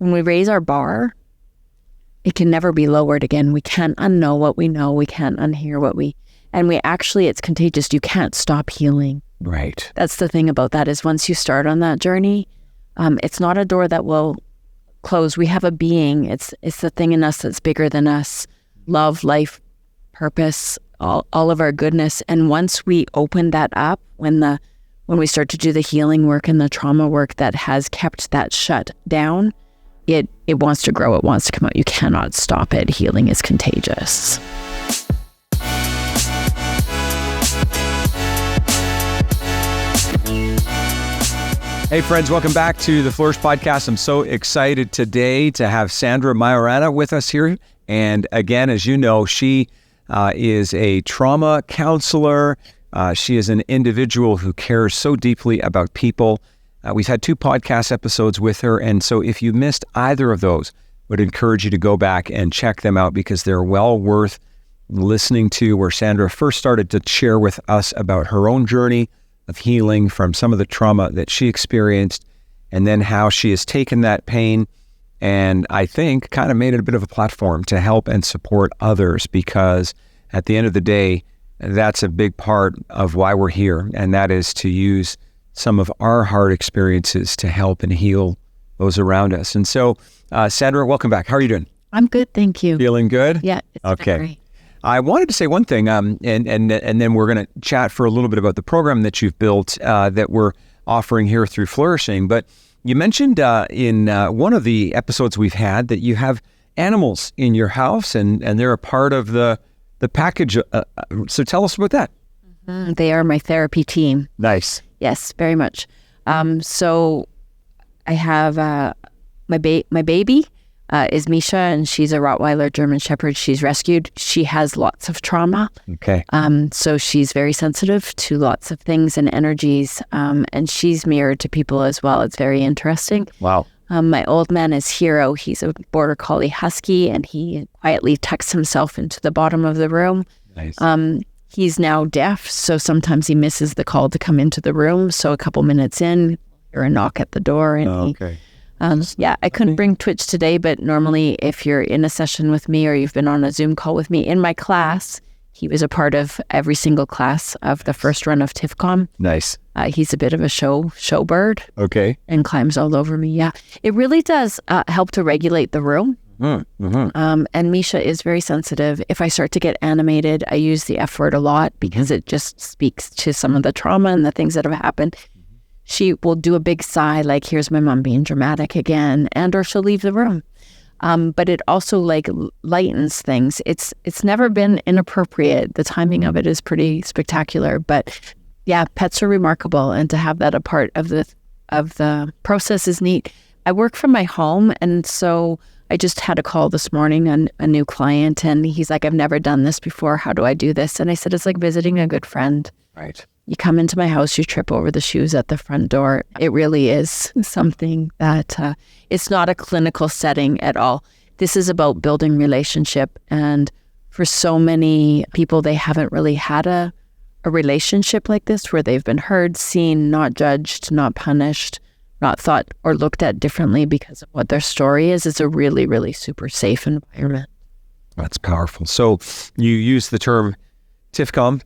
when we raise our bar, it can never be lowered again. We can't unknow what we know. We can't unhear what it's contagious. You can't stop healing. Right. That's the thing about that is once you start on that journey, it's not a door that will close. We have a being. It's the thing in us that's bigger than us. Love, life, purpose, all of our goodness. And once we open that up, when we start to do the healing work and the trauma work that has kept that shut down, it wants to grow. It wants to come out. You cannot stop it. Healing is contagious. Hey friends, welcome back to the Flourish Podcast. I'm so excited today to have Sandra Majorana with us here. And again, as you know, she is a trauma counselor. She is an individual who cares so deeply about people. We've had 2 podcast episodes with her. And so if you missed either of those, I would encourage you to go back and check them out because they're well worth listening to, where Sandra first started to share with us about her own journey of healing from some of the trauma that she experienced, and then how she has taken that pain and I think kind of made it a bit of a platform to help and support others, because at the end of the day, that's a big part of why we're here, and that is to use some of our hard experiences to help and heal those around us. And so, Sandra, welcome back. How are you doing? I'm good, thank you. Feeling good? Yeah, it's okay. Great. I wanted to say one thing, and then we're going to chat for a little bit about the program that you've built that we're offering here through Flourishing. But you mentioned in one of the episodes we've had that you have animals in your house, and they're a part of the package. So tell us about that. Mm-hmm. They are my therapy team. Nice. Yes, very much. So I have my baby. Is Misha, and she's a Rottweiler German Shepherd. She's rescued. She has lots of trauma. Okay. So she's very sensitive to lots of things and energies, and she's mirrored to people as well. It's very interesting. Wow. My old man is Hero. He's a Border Collie Husky, and he quietly tucks himself into the bottom of the room. Nice. He's now deaf, so sometimes he misses the call to come into the room. So a couple minutes in, or a knock at the door, and okay. I couldn't bring Twitch today, but normally if you're in a session with me or you've been on a Zoom call with me in my class, he was a part of every single class of the first run of TIFCOM. Nice. He's a bit of a showbird. Okay. And climbs all over me. Yeah. It really does help to regulate the room. Mm-hmm. And Misha is very sensitive. If I start to get animated, I use the F word a lot because it just speaks to some of the trauma and the things that have happened. She will do a big sigh, like, here's my mom being dramatic again, and or she'll leave the room. But it also lightens things. It's never been inappropriate. The timing of it is pretty spectacular. But yeah, pets are remarkable, and to have that a part of the process is neat. I work from my home, and so I just had a call this morning on a new client, and he's like, I've never done this before. How do I do this? And I said, it's like visiting a good friend. Right. You come into my house, you trip over the shoes at the front door. It really is something that it's not a clinical setting at all. This is about building relationship. And for so many people, they haven't really had a relationship like this where they've been heard, seen, not judged, not punished, not thought or looked at differently because of what their story is. It's a really, really super safe environment. That's powerful. So you use the term TIFCOM.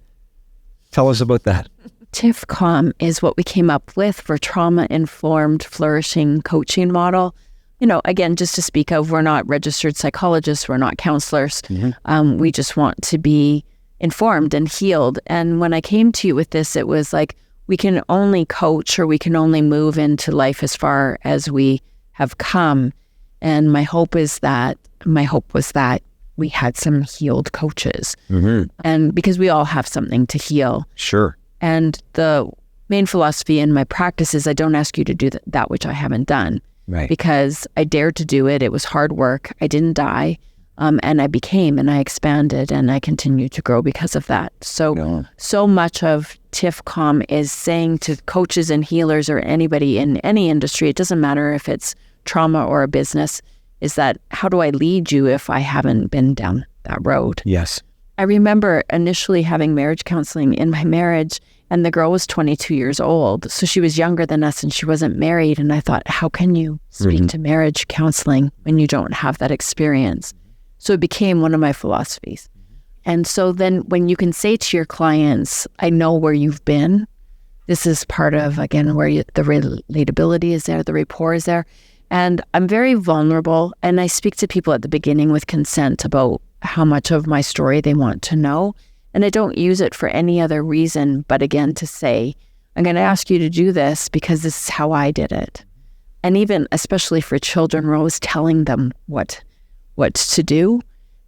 Tell us about that. TIFCOM is what we came up with for trauma-informed flourishing coaching model. You know, again, just to speak of, we're not registered psychologists, we're not counselors. Mm-hmm. We just want to be informed and healed. And when I came to you with this, it was like, we can only coach or we can only move into life as far as we have come. And my hope was that we had some healed coaches. Mm-hmm. And because we all have something to heal. Sure. And the main philosophy in my practice is I don't ask you to do that which I haven't done. Right. Because I dared to do it. It was hard work. I didn't die. And I became and I expanded and I continue to grow because of that. So much of TIFCOM is saying to coaches and healers or anybody in any industry, it doesn't matter if it's trauma or a business, is that how do I lead you if I haven't been down that road? Yes. I remember initially having marriage counseling in my marriage, And the girl was 22 years old. So she was younger than us and she wasn't married. And I thought, how can you speak to marriage counseling when you don't have that experience? So it became one of my philosophies. And so then when you can say to your clients, I know where you've been. This is part of, again, where the relatability is there, the rapport is there. And I'm very vulnerable. And I speak to people at the beginning with consent about how much of my story they want to know. And I don't use it for any other reason, but again, to say, I'm going to ask you to do this because this is how I did it. And even, especially for children, we're always telling them what to do.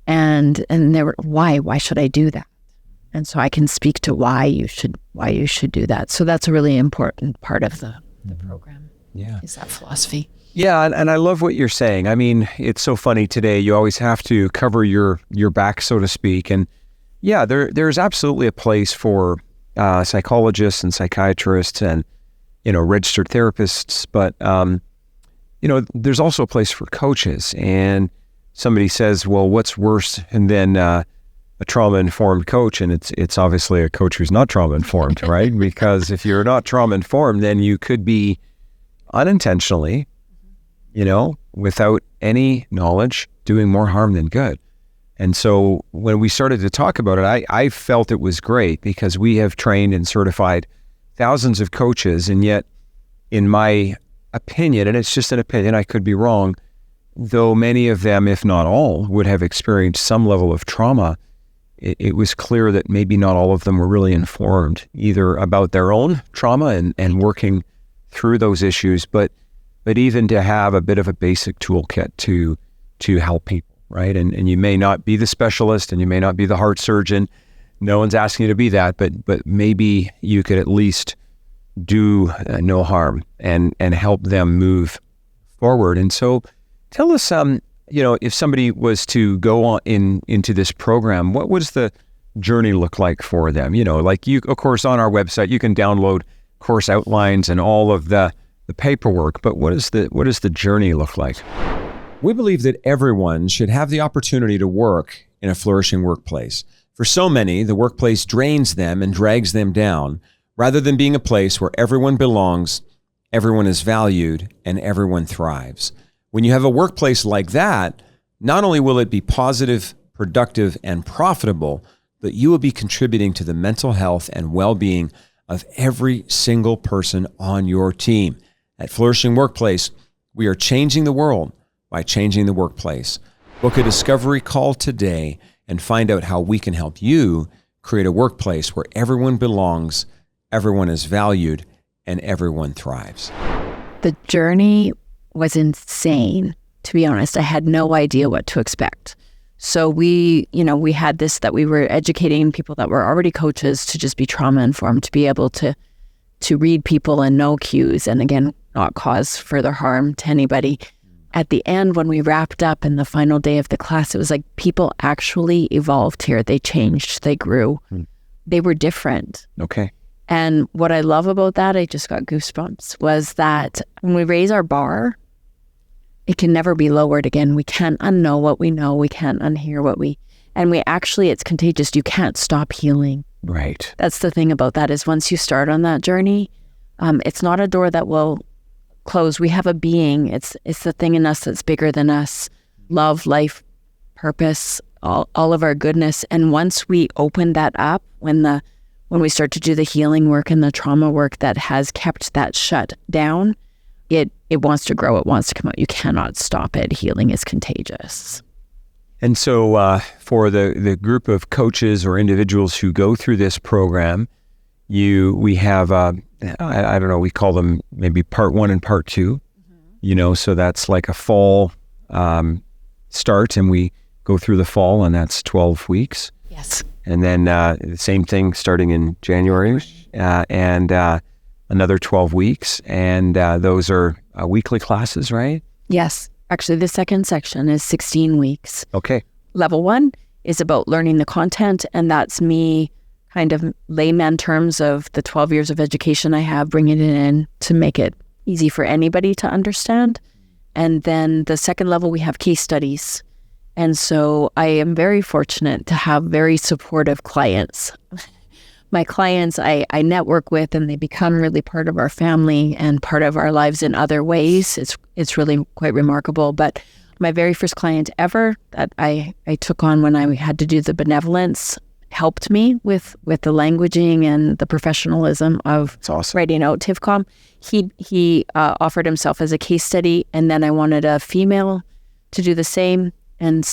And they were, why should I do that? And so I can speak to why you should do that. So that's a really important part of the program. Yeah. Is that philosophy. Yeah, and I love what you're saying. I mean, it's so funny today. You always have to cover your back, so to speak. And yeah, there's absolutely a place for psychologists and psychiatrists and, registered therapists. But, there's also a place for coaches. And somebody says, well, what's worse than a trauma-informed coach? And it's obviously a coach who's not trauma-informed, right? Because if you're not trauma-informed, then you could be unintentionally, without any knowledge, doing more harm than good. And so when we started to talk about it, I felt it was great because we have trained and certified thousands of coaches. And yet, in my opinion, and it's just an opinion, I could be wrong, though many of them, if not all, would have experienced some level of trauma, it was clear that maybe not all of them were really informed either about their own trauma and working through those issues, but even to have a bit of a basic toolkit to help people. Right. And you may not be the specialist and you may not be the heart surgeon. No one's asking you to be that, but maybe you could at least do no harm and help them move forward. And so tell us, if somebody was to go on into this program, what was the journey look like for them? Like you, of course, on our website, you can download course outlines and all of the paperwork, but what does the journey look like? We believe that everyone should have the opportunity to work in a flourishing workplace. For so many, the workplace drains them and drags them down, rather than being a place where everyone belongs, everyone is valued, and everyone thrives. When you have a workplace like that, not only will it be positive, productive, and profitable, but you will be contributing to the mental health and well-being of every single person on your team. At Flourishing Workplace, we are changing the world by changing the workplace. Book a discovery call today and find out how we can help you create a workplace where everyone belongs, everyone is valued, and everyone thrives. The journey was insane, to be honest. I had no idea what to expect. So we had this, that we were educating people that were already coaches to just be trauma-informed, to be able to read people and know cues, and again, not cause further harm to anybody. At the end, when we wrapped up in the final day of the class, it was like people actually evolved here. They changed, they grew, they were different. Okay. And what I love about that, I just got goosebumps, was that when we raise our bar, it can never be lowered again. We can't unknow what we know. We can't unhear what it's contagious. You can't stop healing. Right. That's the thing about that, is once you start on that journey, it's not a door that will close. We have a being. It's the thing in us that's bigger than us. Love, life, purpose, all of our goodness. And once we open that up, when we start to do the healing work and the trauma work that has kept that shut down, it wants to grow. It wants to come out. You cannot stop it. Healing is contagious. And so for the group of coaches or individuals who go through this program, we have, I don't know, we call them maybe part 1 and part 2, so that's like a fall start, and we go through the fall, and that's 12 weeks. Yes. And then the same thing starting in January, and another 12 weeks. And those are weekly classes, right? Yes. Actually, the second section is 16 weeks. Okay. Level 1 is about learning the content, and that's me kind of layman terms of the 12 years of education I have, bringing it in to make it easy for anybody to understand. And then the second level, we have case studies. And so I am very fortunate to have very supportive clients. my clients I network with, and they become really part of our family and part of our lives in other ways. It's really quite remarkable. But my very first client ever that I took on when I had to do the benevolence helped me with the languaging and the professionalism of writing out TIFCOM. He offered himself as a case study, and then I wanted a female to do the same. And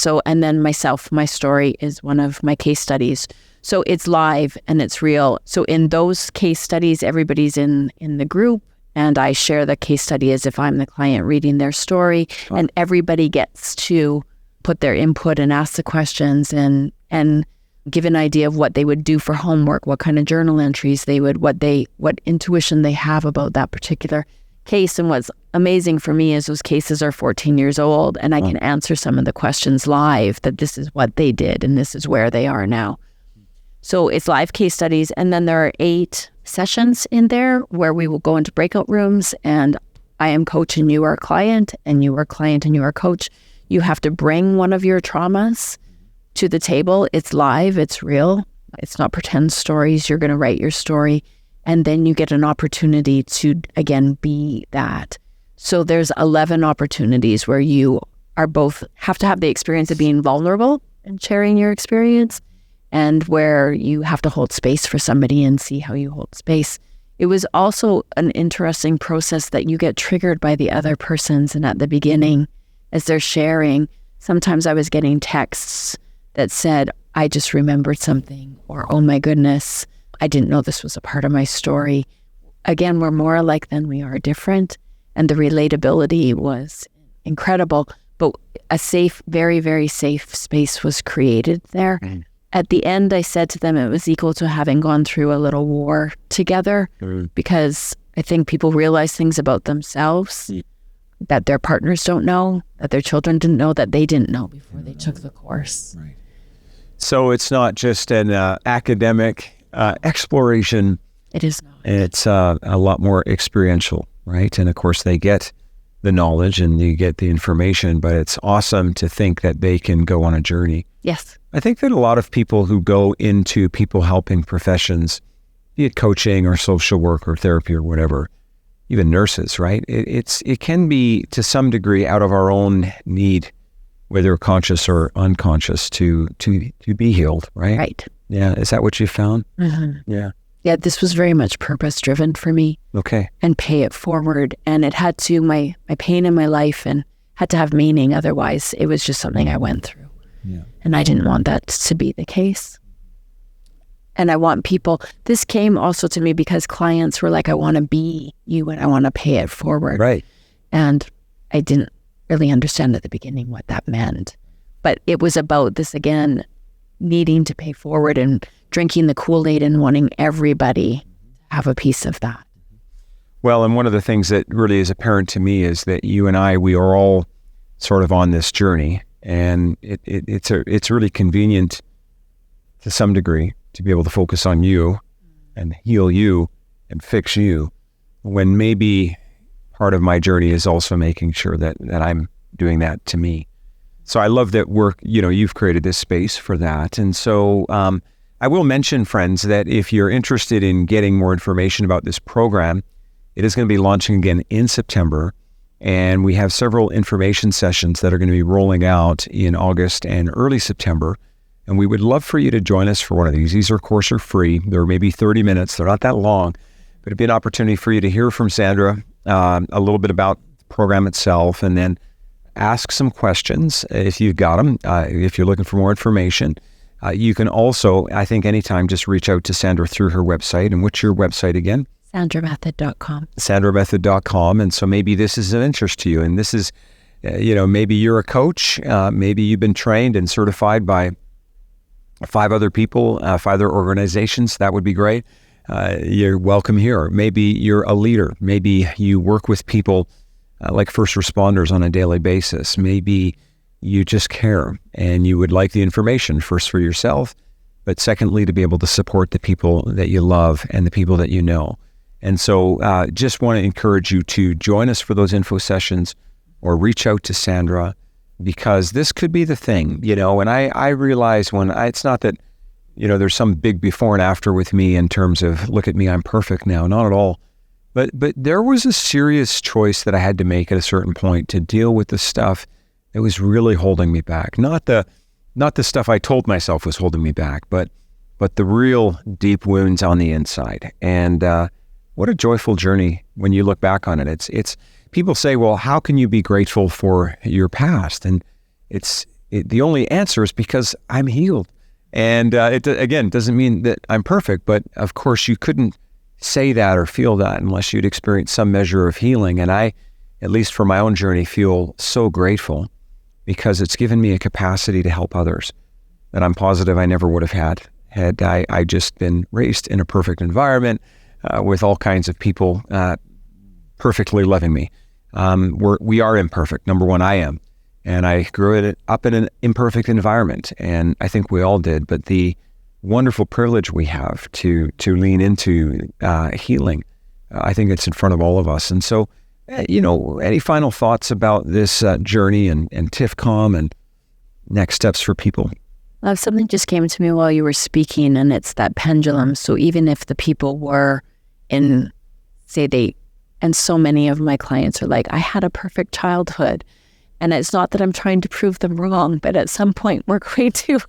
then myself, my story is one of my case studies. So it's live and it's real. So in those case studies, everybody's in the group, and I share the case study as if I'm the client reading their story, and everybody gets to put their input and ask the questions and give an idea of what they would do for homework, what kind of journal entries they would, what intuition they have about that particular case. And what's amazing for me is those cases are 14 years old, and I can answer some of the questions live, that this is what they did and this is where they are now. So it's live case studies. And then there are 8 sessions in there where we will go into breakout rooms, and I am coach and you are client, and you are client and you are coach. You have to bring one of your traumas to the table. It's live, it's real. It's not pretend stories. You're going to write your story, and then you get an opportunity to, again, be that. So there's 11 opportunities where you are both have to have the experience of being vulnerable and sharing your experience, and where you have to hold space for somebody and see how you hold space. It was also an interesting process that you get triggered by the other persons, and at the beginning, as they're sharing, sometimes I was getting texts that said, I just remembered something, or, oh my goodness, I didn't know this was a part of my story. Again, we're more alike than we are different. And the relatability was incredible, but a safe, very, very safe space was created there. At the end, I said to them it was equal to having gone through a little war together, because I think people realize things about themselves that their partners don't know, that their children didn't know, that they didn't know before they took the course. Right. So it's not just an academic exploration. It is not. It's a lot more experiential, right? And of course, they get the knowledge and you get the information, but it's awesome to think that they can go on a journey. Yes. I think that a lot of people who go into people helping professions, be it coaching or social work or therapy or whatever, even nurses, right? It can be to some degree out of our own need, whether conscious or unconscious, to be healed, right? Right. Yeah. Is that what you found? Mm-hmm. Yeah. Yeah, this was very much purpose-driven for me. Okay. And pay it forward. And it had to, my pain in my life and had to have meaning. Otherwise, it was just something I went through. Yeah. And I didn't want that to be the case. And I want people, this came also to me because clients were like, I want to be you and I want to pay it forward. Right. And I didn't really understand at the beginning what that meant. But it was about this, again, needing to pay forward and drinking the Kool-Aid and wanting everybody to have a piece of that. Well, and one of the things that really is apparent to me is that you and I, we are all sort of on this journey, and it's really convenient to some degree to be able to focus on you and heal you and fix you, when maybe part of my journey is also making sure that I'm doing that to me. So I love that you've created this space for that. And so I will mention, friends, that if you're interested in getting more information about this program, it is going to be launching again in September. And we have several information sessions that are going to be rolling out in August and early September. And we would love for you to join us for one of these. These are, of course, are free. They're maybe 30 minutes. They're not that long, but it'd be an opportunity for you to hear from Sandra a little bit about the program itself, and then ask some questions if you've got them. If you're looking for more information, you can also, I think, anytime just reach out to Sandra through her website. And what's your website again? SandraMethod.com. SandraMethod.com. And so maybe this is of interest to you. And this is, maybe you're a coach. Maybe you've been trained and certified by 5 other people, 5 other organizations. That would be great. You're welcome here. Maybe you're a leader. Maybe you work with people like first responders on a daily basis. Maybe you just care and you would like the information first for yourself, but secondly, to be able to support the people that you love and the people that you know. And so just want to encourage you to join us for those info sessions or reach out to Sandra, because this could be the thing, and I realize it's not that there's some big before and after with me in terms of, look at me, I'm perfect now. Not at all. But there was a serious choice that I had to make at a certain point to deal with the stuff that was really holding me back. Not the stuff I told myself was holding me back, but the real deep wounds on the inside. And what a joyful journey when you look back on it. It's people say, well, how can you be grateful for your past? And the only answer is because I'm healed. And it doesn't mean that I'm perfect, but of course you couldn't say that or feel that unless you'd experienced some measure of healing. And I, at least for my own journey, feel so grateful because it's given me a capacity to help others that I'm positive I never would have had I just been raised in a perfect environment with all kinds of people perfectly loving me. We are imperfect. Number one, I am. And I grew up in an imperfect environment, and I think we all did. But the wonderful privilege we have to lean into healing, I think it's in front of all of us. And so, any final thoughts about this journey and TIFCOM and next steps for people? Something just came to me while you were speaking, and it's that pendulum. So even if the people were and so many of my clients are like, I had a perfect childhood. And it's not that I'm trying to prove them wrong, but at some point we're going to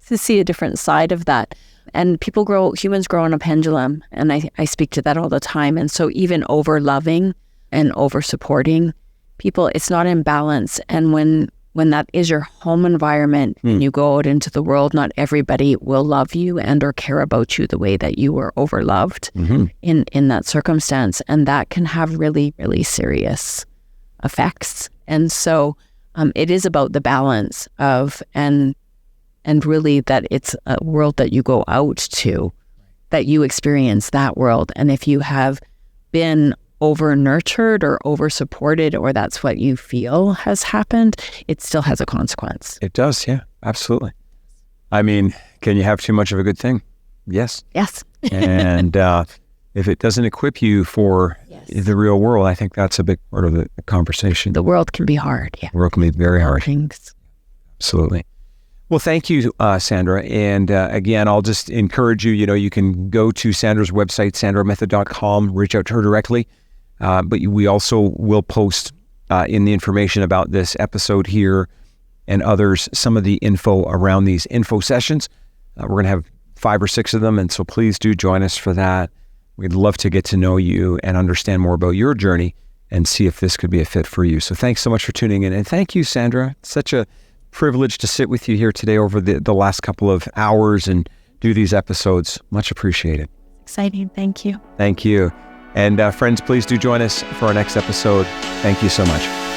see a different side of that. And humans grow on a pendulum. And I speak to that all the time. And so even over loving and over supporting people, it's not in balance. And when that is your home environment and you go out into the world, not everybody will love you and or care about you the way that you were overloved in that circumstance. And that can have really, really serious effects. And so it is about the balance of, and really that it's a world that you go out to, that you experience that world. And if you have been over nurtured or over supported, or that's what you feel has happened, it still has a consequence. It does. Yeah, absolutely. I mean, can you have too much of a good thing? Yes. Yes. And if it doesn't equip you for the real world, I think that's a big part of the conversation. The world can be hard. Yeah. The world can be very hard. Things. Absolutely. Well, thank you, Sandra. And again, I'll just encourage you, you can go to Sandra's website, sandramethod.com, reach out to her directly. But we also will post in the information about this episode here and others, some of the info around these info sessions. We're going to have 5 or 6 of them. And so please do join us for that. We'd love to get to know you and understand more about your journey and see if this could be a fit for you. So thanks so much for tuning in. And thank you, Sandra. Such a privilege to sit with you here today over the last couple of hours and do these episodes. Much appreciated. Exciting. Thank you. Thank you. And friends, please do join us for our next episode. Thank you so much.